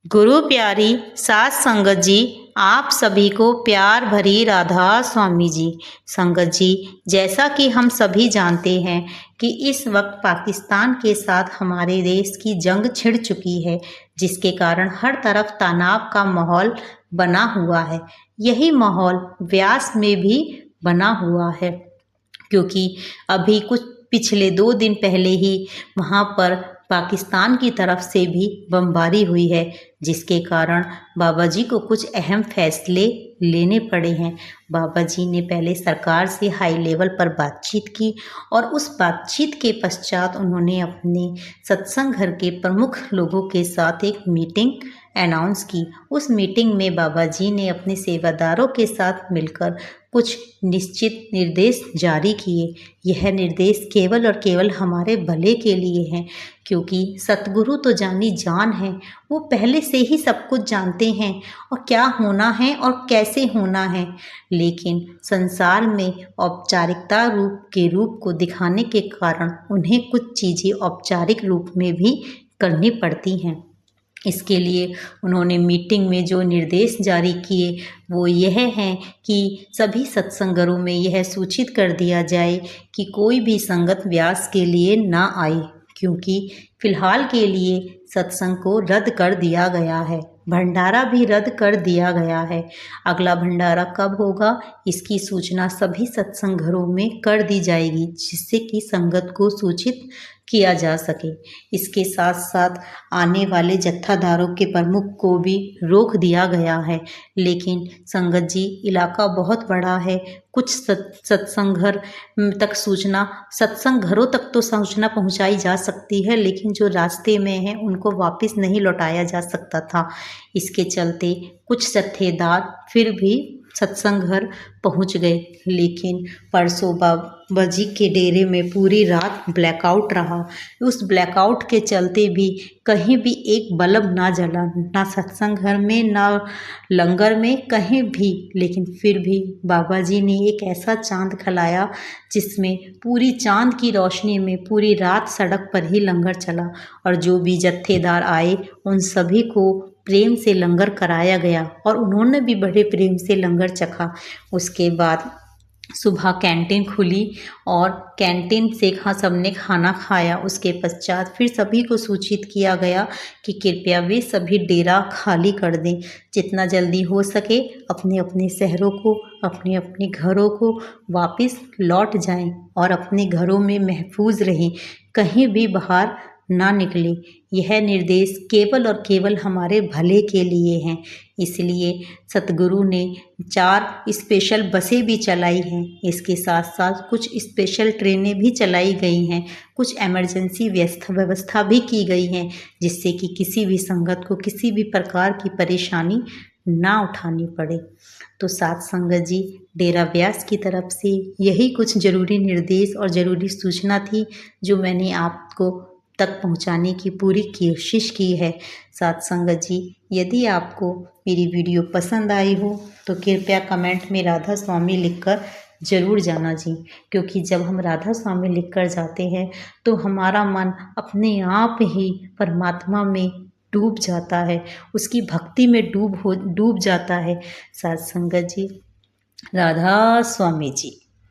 गुरु प्यारी सात संगत जी, आप सभी को प्यार भरी राधा स्वामी जी। संगत जी, जैसा कि हम सभी जानते हैं कि इस वक्त पाकिस्तान के साथ हमारे देश की जंग छिड़ चुकी है, जिसके कारण हर तरफ तनाव का माहौल बना हुआ है। यही माहौल व्यास में भी बना हुआ है, क्योंकि अभी कुछ पिछले 2 दिन पहले ही वहाँ पर पाकिस्तान की तरफ से भी बमबारी हुई है, जिसके कारण बाबा जी को कुछ अहम फैसले लेने पड़े हैं। बाबा जी ने पहले सरकार से हाई लेवल पर बातचीत की और उस बातचीत के पश्चात उन्होंने अपने सत्संग घर के प्रमुख लोगों के साथ एक मीटिंग अनाउंस की। उस मीटिंग में बाबा जी ने अपने सेवादारों के साथ मिलकर कुछ निश्चित निर्देश जारी किए। यह निर्देश केवल और केवल हमारे भले के लिए हैं, क्योंकि सतगुरु तो जानी जान है, वो पहले से ही सब कुछ जानते हैं और क्या होना है और कैसे होना है। लेकिन संसार में औपचारिकता रूप को दिखाने के कारण उन्हें कुछ चीज़ें औपचारिक रूप में भी करनी पड़ती हैं। इसके लिए उन्होंने मीटिंग में जो निर्देश जारी किए वो यह हैं कि सभी सत्संगरों में यह सूचित कर दिया जाए कि कोई भी संगत व्यास के लिए ना आए, क्योंकि फ़िलहाल के लिए सत्संग को रद्द कर दिया गया है। भंडारा भी रद्द कर दिया गया है। अगला भंडारा कब होगा, इसकी सूचना सभी सत्संग घरों में कर दी जाएगी, जिससे कि संगत को सूचित किया जा सके। इसके साथ साथ आने वाले जत्थादारों के प्रमुख को भी रोक दिया गया है। लेकिन संगत जी, इलाका बहुत बड़ा है, कुछ सत्संग घर तक सूचना, सत्संग घरों तक तो सूचना पहुंचाई जा सकती है, लेकिन जो रास्ते में है उनको वापस नहीं लौटाया जा सकता था। इसके चलते कुछ जत्थेदार फिर भी सत्संग घर पहुँच गए। लेकिन परसों बाबा जी के डेरे में पूरी रात ब्लैकआउट रहा। उस ब्लैकआउट के चलते भी कहीं भी एक बल्ब ना जला, ना सत्संग घर में ना लंगर में, कहीं भी। लेकिन फिर भी बाबा जी ने एक ऐसा चांद खिलाया जिसमें पूरी चांद की रोशनी में पूरी रात सड़क पर ही लंगर चला, और जो भी जत्थेदार आए उन सभी को प्रेम से लंगर कराया गया और उन्होंने भी बड़े प्रेम से लंगर चखा। उसके बाद सुबह कैंटीन खुली और कैंटीन से सबने खाना खाया। उसके पश्चात फिर सभी को सूचित किया गया कि कृपया वे सभी डेरा खाली कर दें, जितना जल्दी हो सके अपने अपने शहरों को, अपने अपने घरों को वापस लौट जाएं और अपने घरों में महफूज रहें, कहीं भी बाहर ना निकले। यह निर्देश केवल और केवल हमारे भले के लिए हैं। इसलिए सतगुरु ने 4 स्पेशल बसें भी चलाई हैं। इसके साथ साथ कुछ स्पेशल ट्रेनें भी चलाई गई हैं, कुछ इमरजेंसी व्यवस्था भी की गई हैं, जिससे कि किसी भी संगत को किसी भी प्रकार की परेशानी ना उठानी पड़े। तो सात संगत जी, डेरा व्यास की तरफ से यही कुछ ज़रूरी निर्देश और ज़रूरी सूचना थी, जो मैंने आपको तक पहुंचाने की पूरी कोशिश की है। साथ संगत जी, यदि आपको मेरी वीडियो पसंद आई हो तो कृपया कमेंट में राधा स्वामी लिखकर ज़रूर जाना जी, क्योंकि जब हम राधा स्वामी लिखकर जाते हैं तो हमारा मन अपने आप ही परमात्मा में डूब जाता है, उसकी भक्ति में डूब जाता है। साथ संगत जी, राधा स्वामी जी।